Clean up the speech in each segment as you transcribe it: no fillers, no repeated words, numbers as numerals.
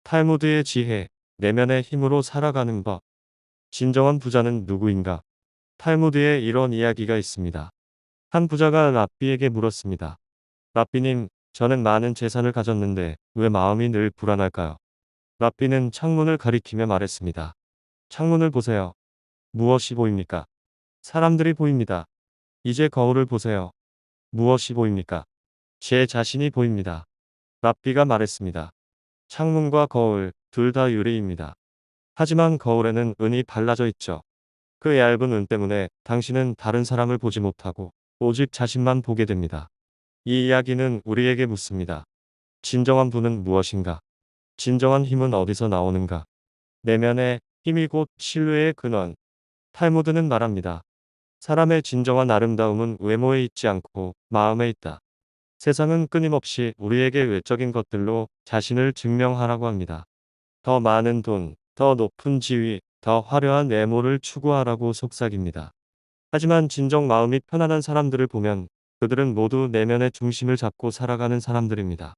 탈무드의 지혜, 내면의 힘으로 살아가는 법. 진정한 부자는 누구인가? 탈무드에 이런 이야기가 있습니다. 한 부자가 랍비에게 물었습니다. 랍비님, 저는 많은 재산을 가졌는데 왜 마음이 늘 불안할까요? 랍비는 창문을 가리키며 말했습니다. 창문을 보세요. 무엇이 보입니까? 사람들이 보입니다. 이제 거울을 보세요. 무엇이 보입니까? 제 자신이 보입니다. 랍비가 말했습니다. 창문과 거울, 둘 다 유리입니다. 하지만 거울에는 은이 발라져 있죠. 그 얇은 은 때문에 당신은 다른 사람을 보지 못하고 오직 자신만 보게 됩니다. 이 이야기는 우리에게 묻습니다. 진정한 부는 무엇인가? 진정한 힘은 어디서 나오는가? 내면의 힘이 곧 신뢰의 근원. 탈무드는 말합니다. 사람의 진정한 아름다움은 외모에 있지 않고 마음에 있다. 세상은 끊임없이 우리에게 외적인 것들로 자신을 증명하라고 합니다. 더 많은 돈, 더 높은 지위, 더 화려한 외모를 추구하라고 속삭입니다. 하지만 진정 마음이 편안한 사람들을 보면 그들은 모두 내면의 중심을 잡고 살아가는 사람들입니다.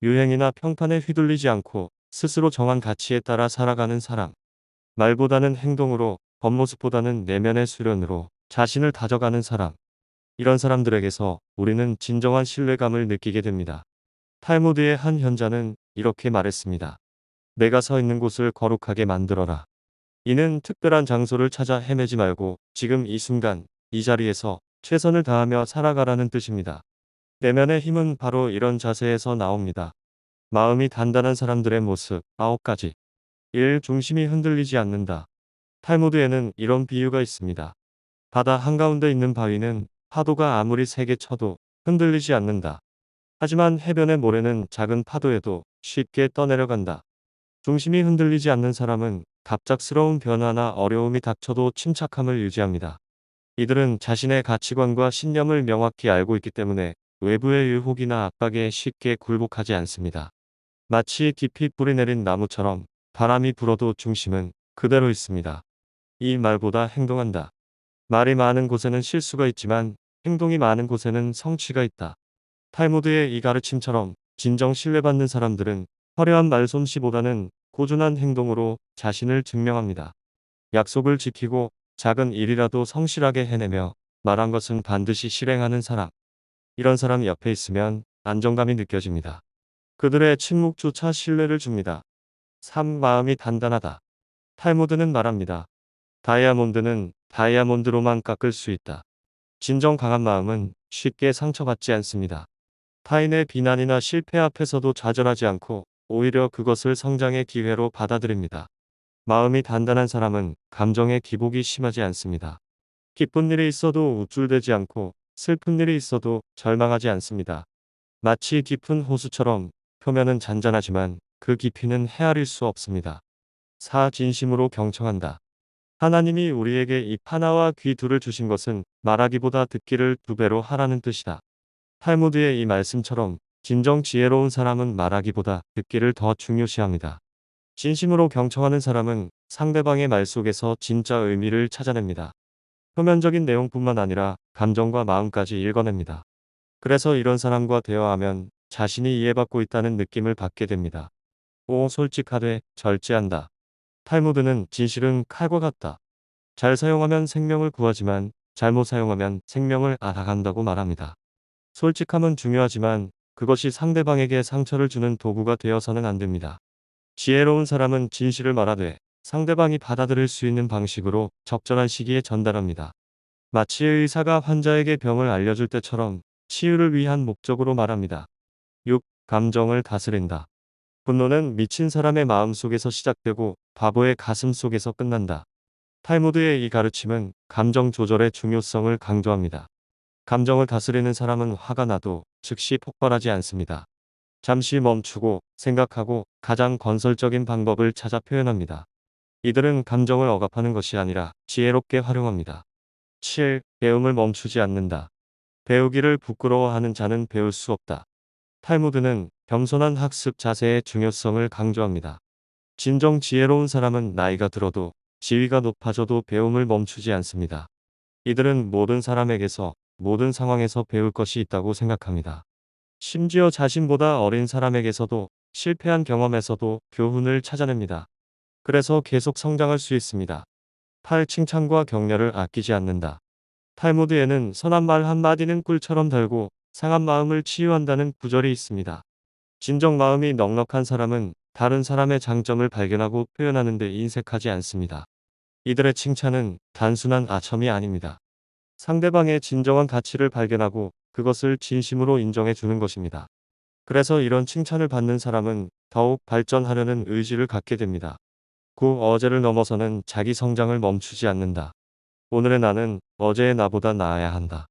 유행이나 평판에 휘둘리지 않고 스스로 정한 가치에 따라 살아가는 사람. 말보다는 행동으로, 겉모습보다는 내면의 수련으로 자신을 다져가는 사람. 이런 사람들에게서 우리는 진정한 신뢰감을 느끼게 됩니다. 탈무드의 한 현자는 이렇게 말했습니다. 내가 서 있는 곳을 거룩하게 만들어라. 이는 특별한 장소를 찾아 헤매지 말고 지금 이 순간, 이 자리에서 최선을 다하며 살아가라는 뜻입니다. 내면의 힘은 바로 이런 자세에서 나옵니다. 마음이 단단한 사람들의 모습 9가지. 1. 중심이 흔들리지 않는다. 탈무드에는 이런 비유가 있습니다. 바다 한가운데 있는 바위는 파도가 아무리 세게 쳐도 흔들리지 않는다. 하지만 해변의 모래는 작은 파도에도 쉽게 떠내려간다. 중심이 흔들리지 않는 사람은 갑작스러운 변화나 어려움이 닥쳐도 침착함을 유지합니다. 이들은 자신의 가치관과 신념을 명확히 알고 있기 때문에 외부의 유혹이나 압박에 쉽게 굴복하지 않습니다. 마치 깊이 뿌리내린 나무처럼 바람이 불어도 중심은 그대로 있습니다. 이 말보다 행동한다. 말이 많은 곳에는 실수가 있지만 행동이 많은 곳에는 성취가 있다. 탈무드의 이 가르침처럼 진정 신뢰받는 사람들은 화려한 말솜씨보다는 꾸준한 행동으로 자신을 증명합니다. 약속을 지키고 작은 일이라도 성실하게 해내며 말한 것은 반드시 실행하는 사람. 이런 사람이 옆에 있으면 안정감이 느껴집니다. 그들의 침묵조차 신뢰를 줍니다. 3. 마음이 단단하다. 탈무드는 말합니다. 다이아몬드는 다이아몬드로만 깎을 수 있다. 진정 강한 마음은 쉽게 상처받지 않습니다. 타인의 비난이나 실패 앞에서도 좌절하지 않고 오히려 그것을 성장의 기회로 받아들입니다. 마음이 단단한 사람은 감정의 기복이 심하지 않습니다. 기쁜 일이 있어도 우쭐대지 않고 슬픈 일이 있어도 절망하지 않습니다. 마치 깊은 호수처럼 표면은 잔잔하지만 그 깊이는 헤아릴 수 없습니다. 4. 진심으로 경청한다. 하나님이 우리에게 입 하나와 귀 둘을 주신 것은 말하기보다 듣기를 2배로 하라는 뜻이다. 탈무드의 이 말씀처럼 진정 지혜로운 사람은 말하기보다 듣기를 더 중요시합니다. 진심으로 경청하는 사람은 상대방의 말 속에서 진짜 의미를 찾아냅니다. 표면적인 내용뿐만 아니라 감정과 마음까지 읽어냅니다. 그래서 이런 사람과 대화하면 자신이 이해받고 있다는 느낌을 받게 됩니다. 5. 솔직하되 절제한다. 탈무드는 진실은 칼과 같다. 잘 사용하면 생명을 구하지만 잘못 사용하면 생명을 앗아간다고 말합니다. 솔직함은 중요하지만 그것이 상대방에게 상처를 주는 도구가 되어서는 안 됩니다. 지혜로운 사람은 진실을 말하되 상대방이 받아들일 수 있는 방식으로 적절한 시기에 전달합니다. 마치 의사가 환자에게 병을 알려줄 때처럼 치유를 위한 목적으로 말합니다. 6. 감정을 다스린다. 분노는 미친 사람의 마음 속에서 시작되고 바보의 가슴 속에서 끝난다. 탈무드의 이 가르침은 감정 조절의 중요성을 강조합니다. 감정을 다스리는 사람은 화가 나도 즉시 폭발하지 않습니다. 잠시 멈추고 생각하고 가장 건설적인 방법을 찾아 표현합니다. 이들은 감정을 억압하는 것이 아니라 지혜롭게 활용합니다. 7. 배움을 멈추지 않는다. 배우기를 부끄러워하는 자는 배울 수 없다. 탈무드는 겸손한 학습 자세의 중요성을 강조합니다. 진정 지혜로운 사람은 나이가 들어도 지위가 높아져도 배움을 멈추지 않습니다. 이들은 모든 사람에게서 모든 상황에서 배울 것이 있다고 생각합니다. 심지어 자신보다 어린 사람에게서도 실패한 경험에서도 교훈을 찾아냅니다. 그래서 계속 성장할 수 있습니다. 8. 칭찬과 격려를 아끼지 않는다. 탈무드에는 선한 말 한마디는 꿀처럼 달고 상한 마음을 치유한다는 구절이 있습니다. 진정 마음이 넉넉한 사람은 다른 사람의 장점을 발견하고 표현하는 데 인색하지 않습니다. 이들의 칭찬은 단순한 아첨이 아닙니다. 상대방의 진정한 가치를 발견하고 그것을 진심으로 인정해 주는 것입니다. 그래서 이런 칭찬을 받는 사람은 더욱 발전하려는 의지를 갖게 됩니다. 9. 어제를 넘어서는 자기 성장을 멈추지 않는다. 오늘의 나는 어제의 나보다 나아야 한다.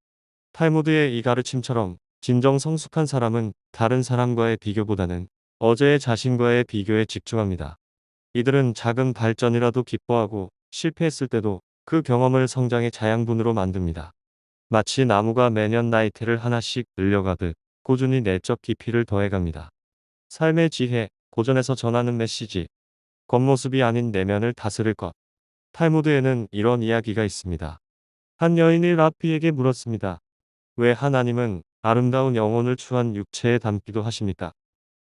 탈무드의 이 가르침처럼 진정 성숙한 사람은 다른 사람과의 비교보다는 어제의 자신과의 비교에 집중합니다. 이들은 작은 발전이라도 기뻐하고 실패했을 때도 그 경험을 성장의 자양분으로 만듭니다. 마치 나무가 매년 나이테를 하나씩 늘려가듯 꾸준히 내적 깊이를 더해갑니다. 삶의 지혜, 고전에서 전하는 메시지, 겉모습이 아닌 내면을 다스릴 것. 탈무드에는 이런 이야기가 있습니다. 한 여인이 랍비에게 물었습니다. 왜 하나님은 아름다운 영혼을 추한 육체에 담기도 하십니까?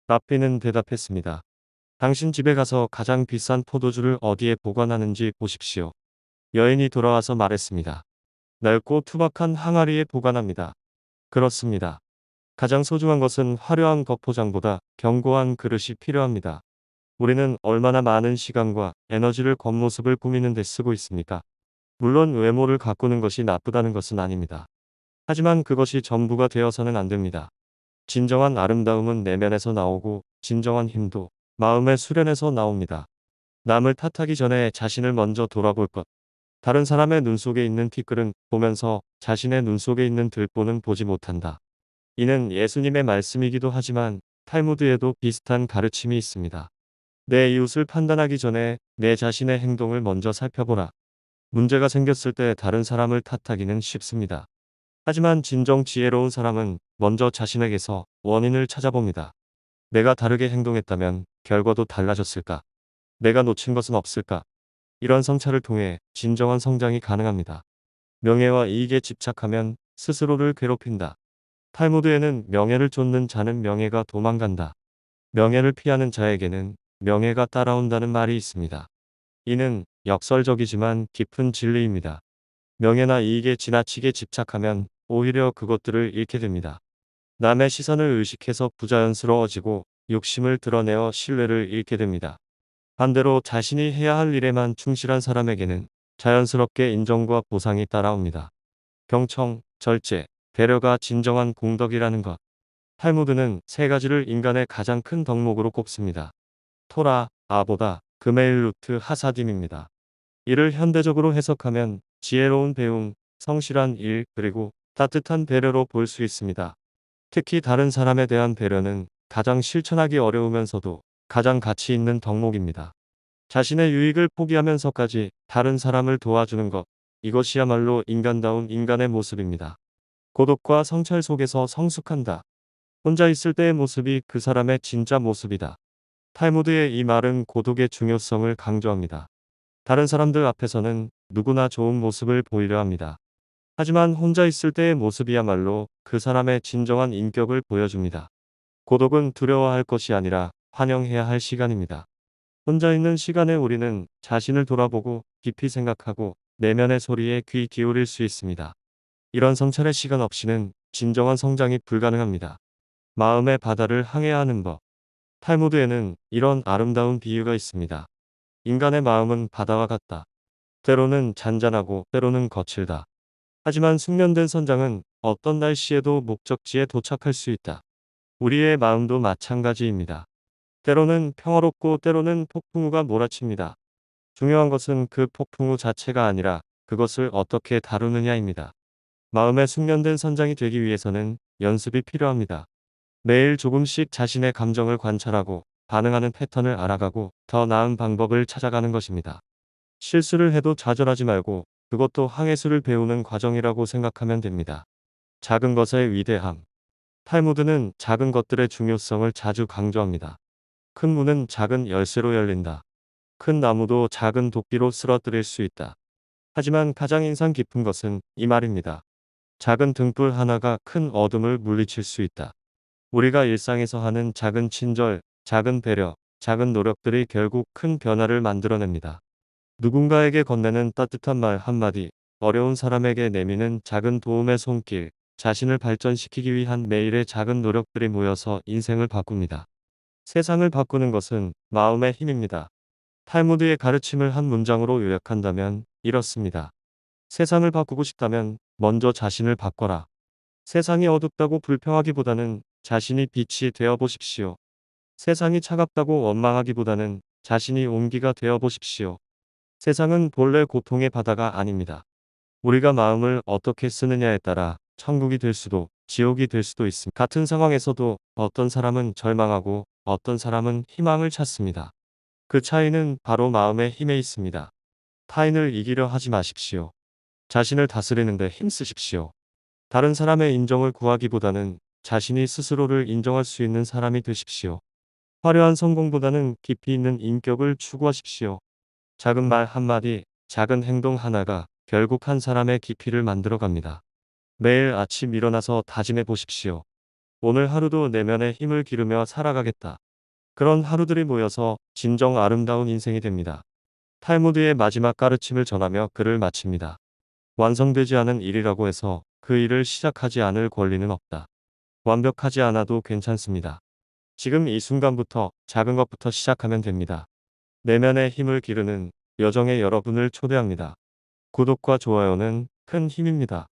랍비는 대답했습니다. 당신 집에 가서 가장 비싼 포도주를 어디에 보관하는지 보십시오. 여인이 돌아와서 말했습니다. 넓고 투박한 항아리에 보관합니다. 그렇습니다. 가장 소중한 것은 화려한 겉포장보다 견고한 그릇이 필요합니다. 우리는 얼마나 많은 시간과 에너지를 겉모습을 꾸미는 데 쓰고 있습니까? 물론 외모를 가꾸는 것이 나쁘다는 것은 아닙니다. 하지만 그것이 전부가 되어서는 안 됩니다. 진정한 아름다움은 내면에서 나오고 진정한 힘도 마음의 수련에서 나옵니다. 남을 탓하기 전에 자신을 먼저 돌아볼 것. 다른 사람의 눈 속에 있는 티끌은 보면서 자신의 눈 속에 있는 들보는 보지 못한다. 이는 예수님의 말씀이기도 하지만 탈무드에도 비슷한 가르침이 있습니다. 내 이웃을 판단하기 전에 내 자신의 행동을 먼저 살펴보라. 문제가 생겼을 때 다른 사람을 탓하기는 쉽습니다. 하지만 진정 지혜로운 사람은 먼저 자신에게서 원인을 찾아봅니다. 내가 다르게 행동했다면 결과도 달라졌을까? 내가 놓친 것은 없을까? 이런 성찰을 통해 진정한 성장이 가능합니다. 명예와 이익에 집착하면 스스로를 괴롭힌다. 탈무드에는 명예를 쫓는 자는 명예가 도망간다. 명예를 피하는 자에게는 명예가 따라온다는 말이 있습니다. 이는 역설적이지만 깊은 진리입니다. 명예나 이익에 지나치게 집착하면 오히려 그것들을 잃게 됩니다. 남의 시선을 의식해서 부자연스러워지고 욕심을 드러내어 신뢰를 잃게 됩니다. 반대로 자신이 해야 할 일에만 충실한 사람에게는 자연스럽게 인정과 보상이 따라옵니다. 경청, 절제, 배려가 진정한 공덕이라는 것. 탈무드는 세 가지를 인간의 가장 큰 덕목으로 꼽습니다. 토라, 아보다, 그메일루트 하사딤입니다. 이를 현대적으로 해석하면 지혜로운 배움, 성실한 일, 그리고 따뜻한 배려로 볼 수 있습니다. 특히 다른 사람에 대한 배려는 가장 실천하기 어려우면서도 가장 가치 있는 덕목입니다. 자신의 유익을 포기하면서까지 다른 사람을 도와주는 것, 이것이야말로 인간다운 인간의 모습입니다. 고독과 성찰 속에서 성숙한다. 혼자 있을 때의 모습이 그 사람의 진짜 모습이다. 탈무드의 이 말은 고독의 중요성을 강조합니다. 다른 사람들 앞에서는 누구나 좋은 모습을 보이려 합니다. 하지만 혼자 있을 때의 모습이야말로 그 사람의 진정한 인격을 보여줍니다. 고독은 두려워할 것이 아니라 환영해야 할 시간입니다. 혼자 있는 시간에 우리는 자신을 돌아보고 깊이 생각하고 내면의 소리에 귀 기울일 수 있습니다. 이런 성찰의 시간 없이는 진정한 성장이 불가능합니다. 마음의 바다를 항해야 하는 법. 탈무드에는 이런 아름다운 비유가 있습니다. 인간의 마음은 바다와 같다. 때로는 잔잔하고 때로는 거칠다. 하지만 숙련된 선장은 어떤 날씨에도 목적지에 도착할 수 있다. 우리의 마음도 마찬가지입니다. 때로는 평화롭고 때로는 폭풍우가 몰아칩니다. 중요한 것은 그 폭풍우 자체가 아니라 그것을 어떻게 다루느냐입니다. 마음의 숙련된 선장이 되기 위해서는 연습이 필요합니다. 매일 조금씩 자신의 감정을 관찰하고 반응하는 패턴을 알아가고 더 나은 방법을 찾아가는 것입니다. 실수를 해도 좌절하지 말고 그것도 항해술을 배우는 과정이라고 생각하면 됩니다. 작은 것의 위대함. 탈무드는 작은 것들의 중요성을 자주 강조합니다. 큰 문은 작은 열쇠로 열린다. 큰 나무도 작은 도끼로 쓰러뜨릴 수 있다. 하지만 가장 인상 깊은 것은 이 말입니다. 작은 등불 하나가 큰 어둠을 물리칠 수 있다. 우리가 일상에서 하는 작은 친절, 작은 배려, 작은 노력들이 결국 큰 변화를 만들어냅니다. 누군가에게 건네는 따뜻한 말 한마디, 어려운 사람에게 내미는 작은 도움의 손길, 자신을 발전시키기 위한 매일의 작은 노력들이 모여서 인생을 바꿉니다. 세상을 바꾸는 것은 마음의 힘입니다. 탈무드의 가르침을 한 문장으로 요약한다면 이렇습니다. 세상을 바꾸고 싶다면 먼저 자신을 바꿔라. 세상이 어둡다고 불평하기보다는 자신이 빛이 되어 보십시오. 세상이 차갑다고 원망하기보다는 자신이 온기가 되어 보십시오. 세상은 본래 고통의 바다가 아닙니다. 우리가 마음을 어떻게 쓰느냐에 따라 천국이 될 수도 지옥이 될 수도 있습니다. 같은 상황에서도 어떤 사람은 절망하고 어떤 사람은 희망을 찾습니다. 그 차이는 바로 마음의 힘에 있습니다. 타인을 이기려 하지 마십시오. 자신을 다스리는데 힘쓰십시오. 다른 사람의 인정을 구하기보다는 자신이 스스로를 인정할 수 있는 사람이 되십시오. 화려한 성공보다는 깊이 있는 인격을 추구하십시오. 작은 말 한마디, 작은 행동 하나가 결국 한 사람의 깊이를 만들어갑니다. 매일 아침 일어나서 다짐해 보십시오. 오늘 하루도 내면의 힘을 기르며 살아가겠다. 그런 하루들이 모여서 진정 아름다운 인생이 됩니다. 탈무드의 마지막 가르침을 전하며 글을 마칩니다. 완성되지 않은 일이라고 해서 그 일을 시작하지 않을 권리는 없다. 완벽하지 않아도 괜찮습니다. 지금 이 순간부터 작은 것부터 시작하면 됩니다. 내면의 힘을 기르는 여정에 여러분을 초대합니다. 구독과 좋아요는 큰 힘입니다.